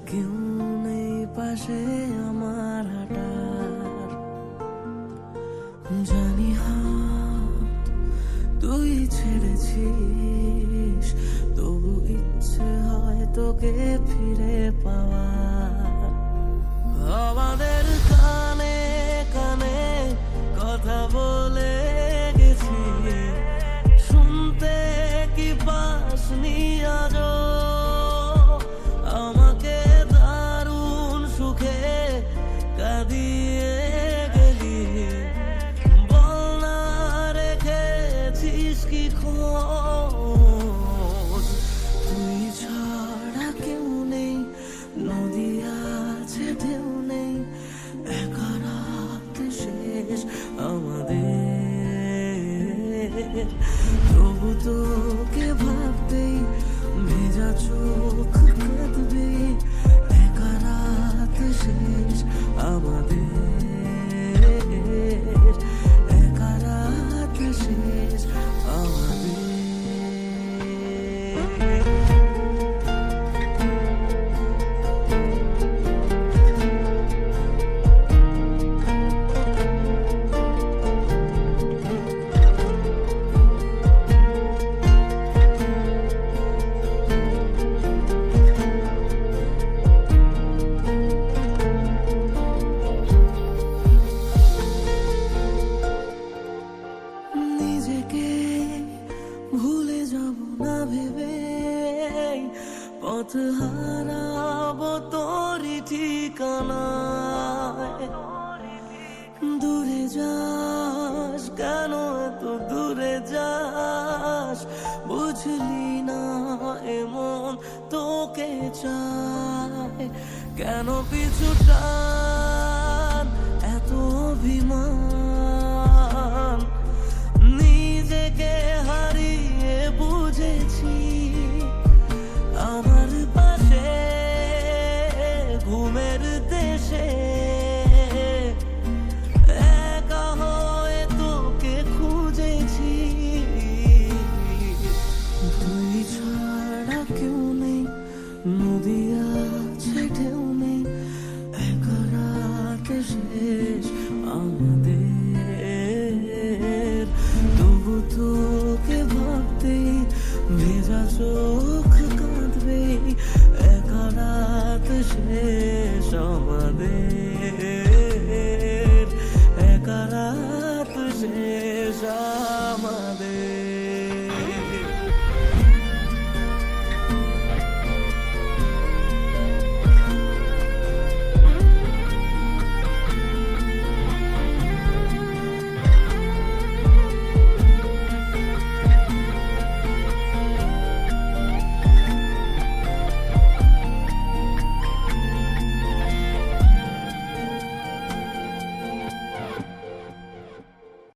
কেউ নেই পাশে আমার হাঁটার, জানি হাত তুই ছেড়েছিস, তবু ইচ্ছে হয় তোকে ফিরে পাওয়ার। আমাদের কানে কানে কথা বলে গেছি, শুনতে কি পাসনি আজও? আমাকে দারুণ সুখে কাঁদিয়ে গেলি, বল না রেখেছিস কি খোঁজ? তুই ছাড়া কেউ নেই, নদী আছে ঢেউ নেই, একা রাত শেষ আমাদের। তবু তোকে ভাবতেই ভেজা চোখ কাঁদবে, একা রাত শেষ আমাদের, একা রাত শেষ আমাদের। নিজেকে ভুলে যাব না ভেবে, পথ হারাবো তোরই ঠিকানায়। দূরে যাস কেন, এত দূরে যাস, বুঝলি না এমন তোকে চায়। কেন পিছু টান, এত অভিমান, নিজেকে হারিয়ে বুঝেছি আমার পাশে ঘুমের দেশে, একা হয়ে তোকে খুঁজেছি। তুই ছাড়া কেউ নেই, নদী আছে ঢেউ নেই, একা রাত শেষ আমাদের। তবু তোকে ভাবতেই ভেজা চোখ কাঁদবে, একা রাত শেষ আমাদের।